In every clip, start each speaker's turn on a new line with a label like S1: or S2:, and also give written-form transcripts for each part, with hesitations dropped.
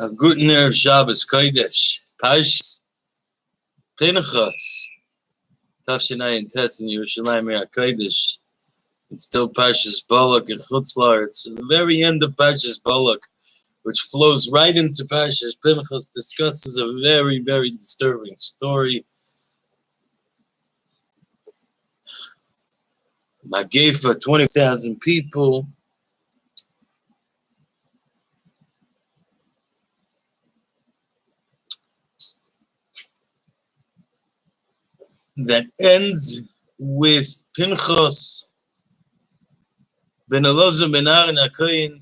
S1: A good nerve Shabbos Kodesh. Parshas Pinchas. Tafshinai Tes in Yerushalayim Kodesh. It's still Parshas Balak and Chutzlar. It's the very end of Parshas Balak, which flows right into Parshas Pinchas, discusses a very, very disturbing story. Magefa, 20,000 people. That ends with Pinchas ben Elazar ben Aaron HaKohen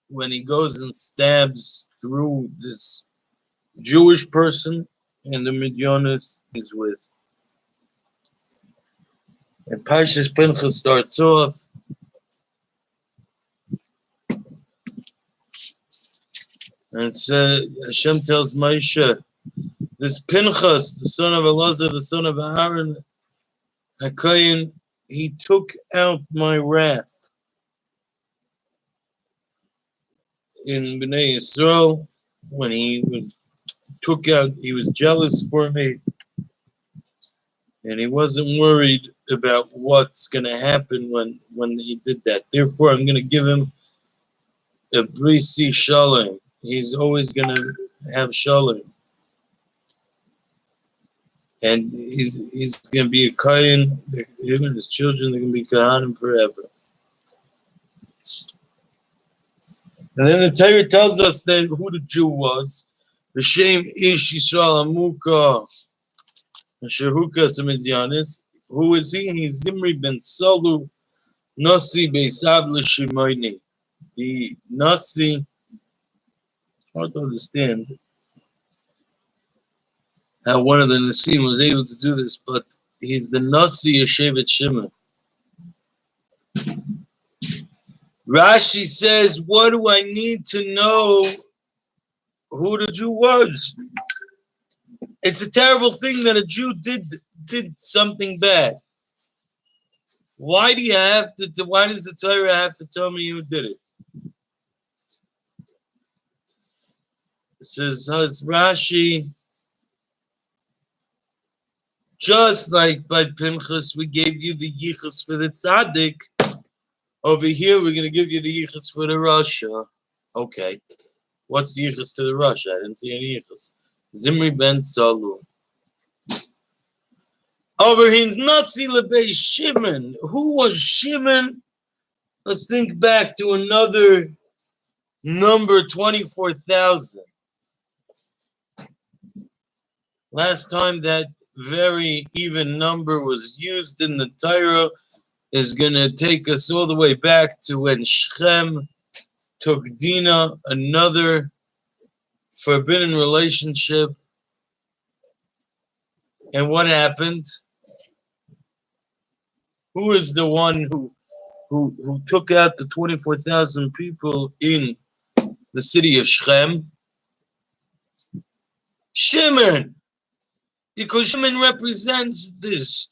S1: when he goes and stabs through this Jewish person, and the Midianites is with. And Parshas Pinchas starts off and Hashem tells Moshe, this Pinchas, the son of Elazar, the son of Aaron HaKohen, he took out my wrath in Bnei Yisrael when he was jealous for me, and he wasn't worried about what's going to happen when he did that. Therefore, I'm going to give him a brisi shalom. He's always going to have shalom. And he's going to be a Kohen. Him and his children are going to be Kohanim forever. And then the Torah tells us that who the Jew was. B'shem Ish Yisrael Amuka Shehuka Midianis. Who is he? He's Zimri ben Salu Nasi Beisav L'Shimoini. The Nasi, hard to understand how one of the Nasim was able to do this, but he's the Nasi Yeshevet Shimon. Rashi says, what do I need to know who the Jew was? It's a terrible thing that a Jew did something bad. Why does the Torah have to tell me who did it? It says Rashi, just like by Pinchas, we gave you the yichus for the tzaddik. Over here, we're going to give you the yichus for the rasha. Okay. What's the yichus to the rasha? I didn't see any yichus. Zimri ben Salu. Over here, Nasi lebei Shimon. Who was Shimon? Let's think back to another number, 24,000. Last time that very even number was used in the Torah is going to take us all the way back to when Shechem took Dinah, another forbidden relationship. And what happened? Who is the one who took out the 24,000 people in the city of Shechem? Shimon. Because Shimon represents this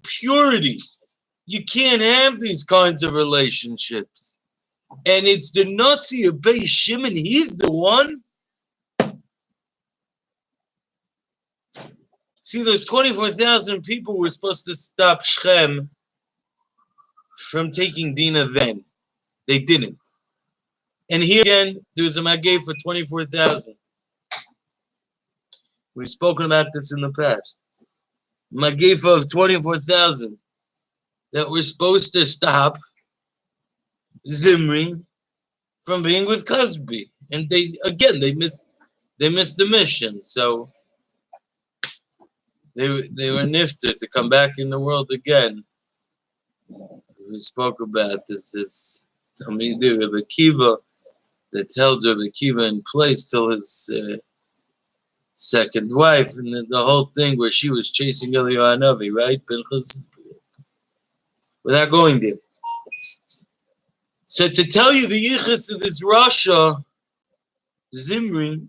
S1: purity. You can't have these kinds of relationships. And it's the Nasi of Beis Shimon. He's the one. See, those 24,000 people were supposed to stop Shechem from taking Dinah then. They didn't. And here again, there was a Magay for 24,000. We've spoken about this in the past. Magifa of 24,000 that were supposed to stop Zimri from being with Cosby. And they missed the mission. So they were nifter to come back in the world again. We spoke about this Talmidei Rebbe Akiva that held Rebbe Akiva in place till his second wife, and the whole thing where she was chasing Eliyahu Hanavi, right? Pinchas, without going there. So to tell you the yichus of this Rasha, Zimri,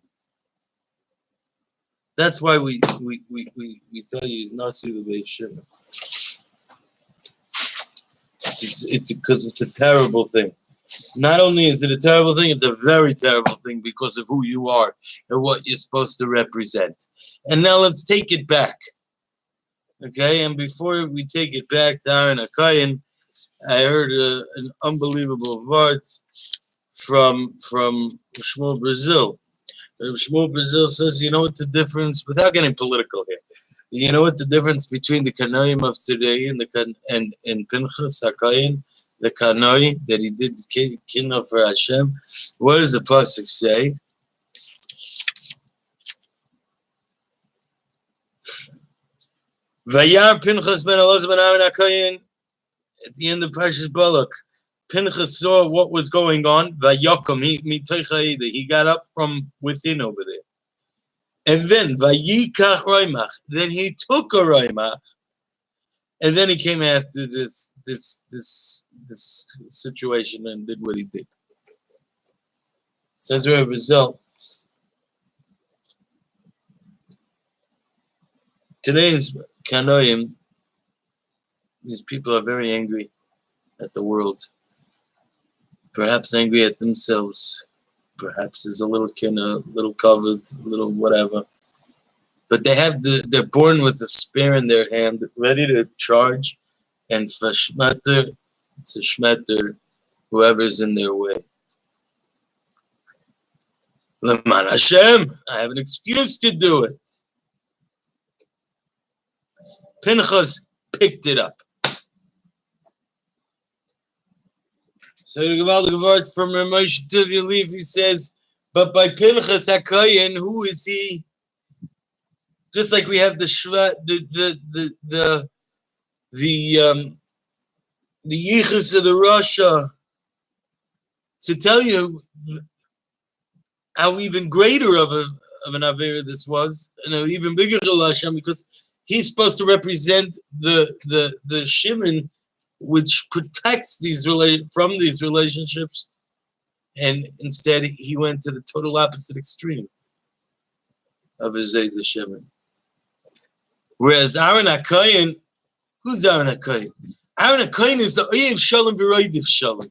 S1: that's why we tell you he's Nasi lebei Shimon. It's because it's a terrible thing. Not only is it a terrible thing, it's a very terrible thing because of who you are and what you're supposed to represent. And now let's take it back. Okay, and before we take it back to Aaron HaKohen, I heard an unbelievable words from Shmuel Brazil. Shmuel Brazil says, you know what the difference, without getting political here, you know what the difference between the Kanoim of today and and Pinchas HaKohen, the Kanoi that he did Kinna for Hashem? What does the pasuk say? Vayar Pinchas ben Elazar ben Aaron HaKohen. At the end of Parshas Balak, Pinchas saw what was going on. Vayakom, he got up from within over there. And then Vayikach Roimach. Then he took a Roimach. And then he came after this situation and did what he did. Says Rabbi Brazil. Today's Kanoim, these people are very angry at the world. Perhaps angry at themselves. Perhaps there's a little little covered, a little whatever. But they're born with a spear in their hand, ready to charge, and for shmetter, it's a shmetter, whoever's in their way. Leman Hashem, I have an excuse to do it. Pinchas picked it up. So the Gavaldic word from Ramesh Tivya Leaf, he says, but by Pinchas HaKohen, who is he? Just like we have the yichus of the Rasha, to tell you how even greater of an Avera this was, and an even bigger Hashem, because he's supposed to represent the Shimon, which protects from these relationships, and instead he went to the total opposite extreme of his Zayda Shimon. Whereas Aaron HaKohen, who's Aaron HaKohen? Aaron HaKohen is the Oyev Shalom B'Roidiv Shalom.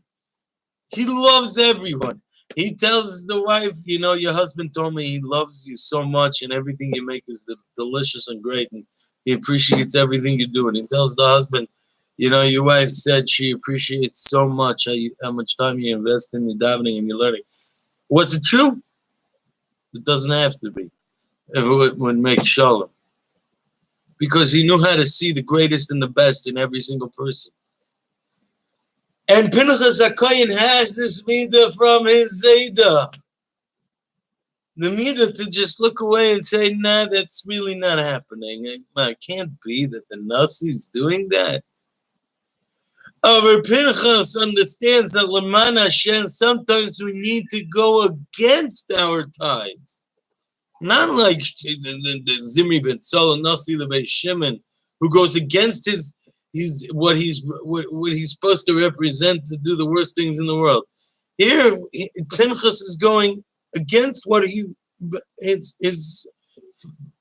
S1: He loves everyone. He tells the wife, you know, your husband told me he loves you so much and everything you make is delicious and great, and he appreciates everything you do. And he tells the husband, you know, your wife said she appreciates so much how much time you invest in your davening and your learning. Was it true? It doesn't have to be. If it would make shalom. Because he knew how to see the greatest and the best in every single person. And Pinchas HaKohen has this midah from his Zayda. The midah to just look away and say, nah, that's really not happening. It can't be that the Nasi's doing that. Our Pinchas understands that Leman Hashem, sometimes we need to go against our tides. Not like the Zimri ben Saul, Nasi Levei Shimon, who goes against what he's supposed to represent to do the worst things in the world. Here, Pinchas is going against what his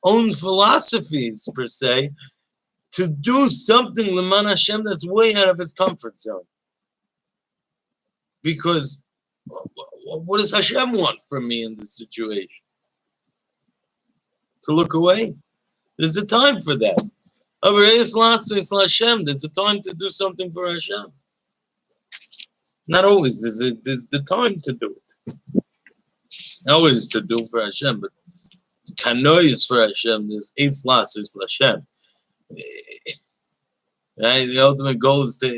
S1: own philosophies per se, to do something Leman Hashem that's way out of his comfort zone. Because what does Hashem want from me in this situation? To look away? There's a time for that. There's a time to do something for Hashem. Not always. There's the time to do it. Always to do for Hashem, but Kanoi is for Hashem. There's Islas is Hashem. Right? The ultimate goal is to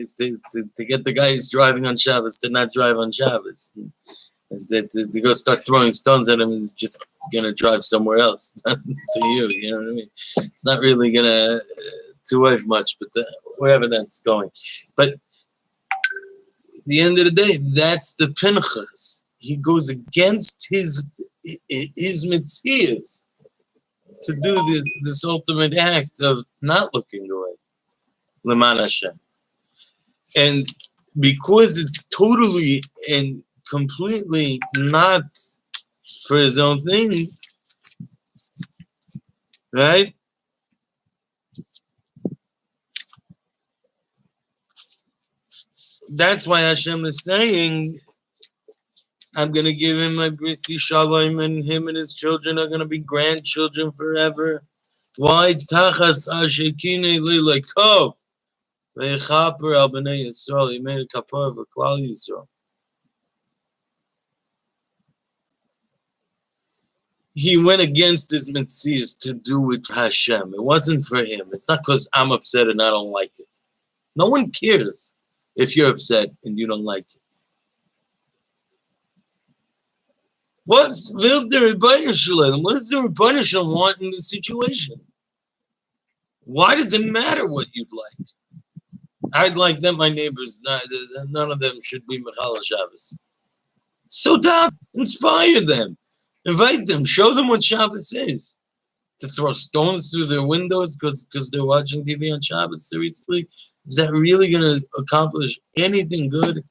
S1: get the guy who's driving on Shabbos to not drive on Shabbos. And to go start throwing stones at him is just going to drive somewhere else, to you. You know what I mean? It's not really going to wave much, but wherever that's going. But at the end of the day, that's the Pinchas. He goes against his mitzias to do this ultimate act of not looking away. Leman Hashem. And because it's totally and completely not for his own thing, right? That's why Hashem is saying I'm going to give him my brisi shalom, and him and his children are going to be grandchildren forever. Why? Tachas ashekine lilakov. Ve'chaper al b'nei Yisrael. He made a kapara for Klal Yisrael. He went against his mitzvahs to do it for Hashem. It wasn't for him. It's not because I'm upset and I don't like it. No one cares if you're upset and you don't like it. What's will the Rebbeinu Shalom? What does the Rebbeinu Shalom want in this situation? Why does it matter what you'd like? I'd like them, my neighbors. None of them should be Mechal Shabbos. So inspire them. Invite them. Show them what Shabbos is. To throw stones through their windows because they're watching TV on Shabbos? Seriously? Is that really going to accomplish anything good?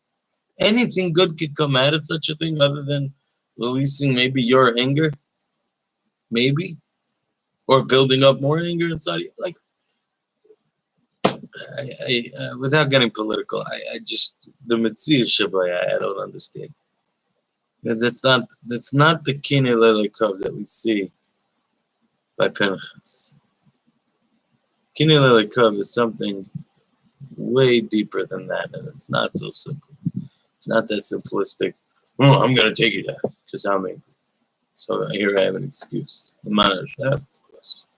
S1: Anything good could come out of such a thing other than releasing maybe your anger? Maybe? Or building up more anger inside of you? Like, without getting political, I just, the Mitzvah Shabbat, I don't understand. Because that's not the Kinei Lelekov that we see by Pinchas. Kinei Lelekov is something way deeper than that, and it's not so simple. It's not that simplistic. Oh, I'm going to take it out because I'm angry. So here I have an excuse. The manner of course.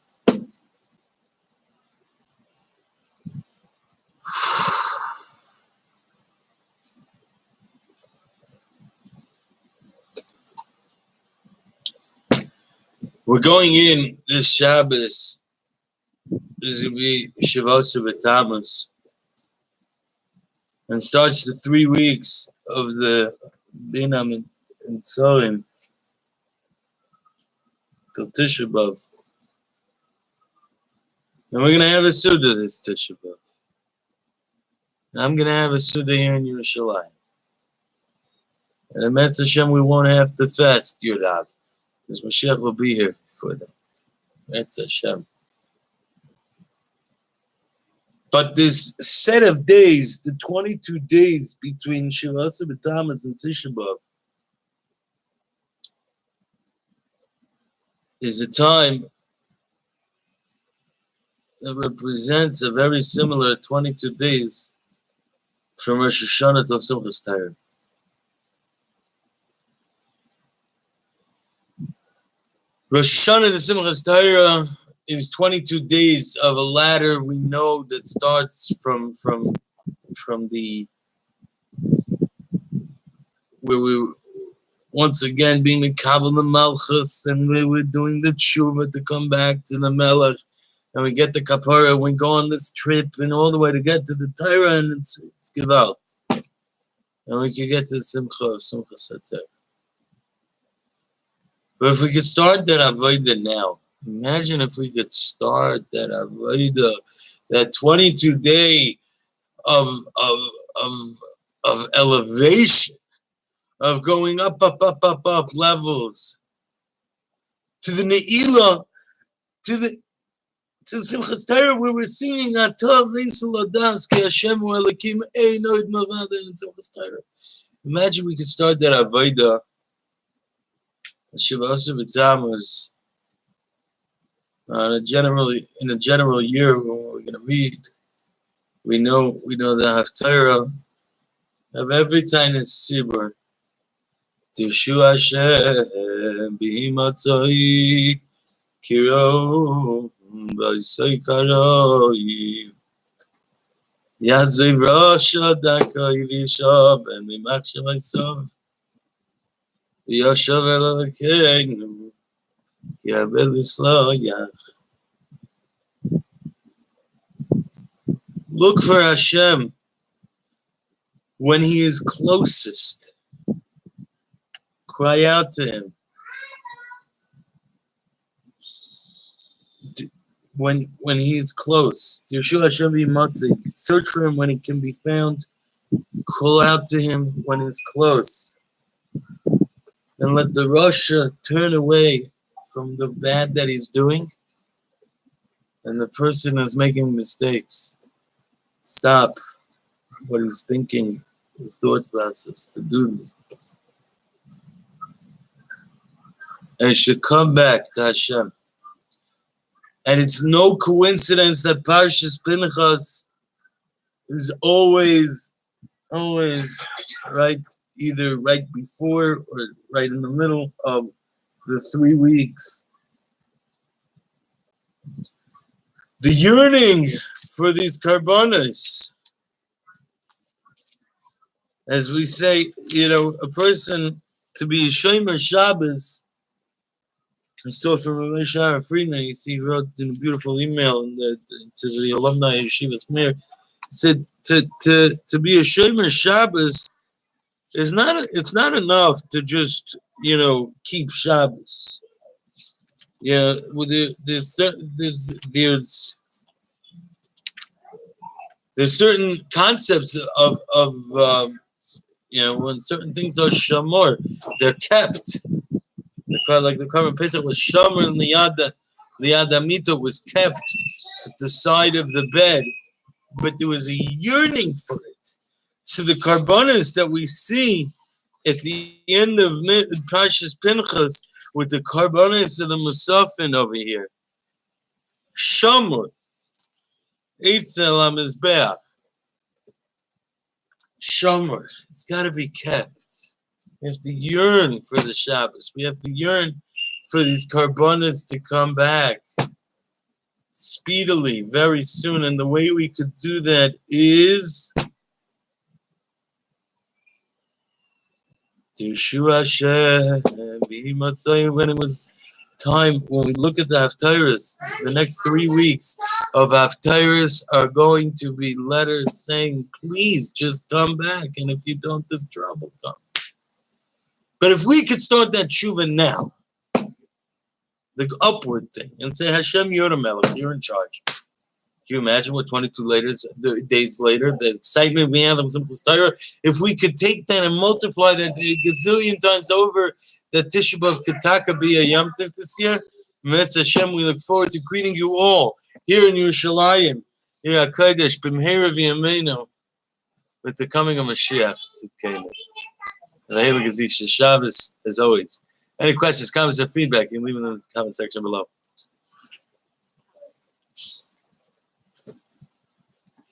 S1: We're going in this Shabbos. This is going to be Shavos B'Tammuz, and starts the 3 weeks of the Binam and Tzorim till Tisha B'Av. And we're going to have a Suda this Tisha B'Av. And I'm going to have a Suda here in Yerushalayim. And in Metz Hashem, we won't have to fast Yud because Mashiach will be here for them. Metz Hashem. But this set of days, the 22 days between Shavos B'Tammuz and Tisha B'Av, is a time that represents a very similar 22 days from Rosh Hashanah to Simchas Torah. Rosh Hashanah to Simchas Torah is 22 days of a ladder we know that starts from the where we once again being Mekabel the Malchus, and we were doing the tshuva to come back to the Melech, and we get the kapara, and we go on this trip and all the way to get to the Torah, and it's Gewalt. And we can get to the Simcha of Simchas Torah. But if we could start that Avodah now, imagine if we could start that Avodah, that 22 day of elevation, of going up levels to the Ne'ilah, to the Simchas Torah, where we're singing Atov Leisel Adas Ki Hashem Hu Elokim Einoid Mavada in Simchas Torah. Imagine we could start that Avodah, Shavos B'Tammuz, in a general year when we're going to read. We know the Haftarah of every time it's Sibur. Tishu Hashem B'imatzoi Kiro B'Isoi Karoi Yaziv Rasha Dakoi V'Yishav and V'Machshav V'Yisov V'Yoshav Elokeinu Yabel Yisloyach. Look for Hashem when He is closest. Cry out to Him. When He is close. Yeshua Hashem B'Matzik. Search for Him when He can be found. Call out to Him when He's close. And let the Rasha turn away from the bad that he's doing. And the person is making mistakes. Stop what he's thinking, his thought process, to do these things. and should come back to Hashem. And it's no coincidence that Parshas Pinchas is always right, either right before or right in the middle of the 3 weeks. The yearning for these karbanos. As we say, a person to be a Shomer Shabbos. I saw from Rabbi Shara Friedman, he wrote in a beautiful email to the alumni of Yeshiva Smir, said to be a Shomer Shabbos it's not enough to just keep Shabbos. There's certain concepts of when certain things are shamor, they're kept. Like the Karban Pesach was shamor, and the Amita was kept at the side of the bed, but there was a yearning for it. So the karbanos that we see at the end of Parshas Pinchas with the karbanos of the Musafin over here, shamor, eitzel hamizbeach, shamor. It's got to be kept. We have to yearn for the Shabbos. We have to yearn for these karbanos to come back speedily, very soon. And the way we could do that is Yeshua Hashem, when it was time, when we look at the Haftarahs, the next 3 weeks of Haftarahs are going to be letters saying, please just come back. And if you don't, this trouble comes. But if we could start that tshuva now, the upward thing, and say, Hashem, you're the Melech, you're in charge. Can you imagine what 22 days later, the excitement we have in Simchas Torah, if we could take that and multiply that a gazillion times over, that Tisha B'Av Ketaka be a Yom Tov this year? Metz Hashem, we look forward to greeting you all here in Yerushalayim, here at Kodesh, B'mheira v'yameinu, with the coming of Mashiach. The Heilig Shabbos, as always. Any questions, comments, or feedback, you can leave them in the comment section below.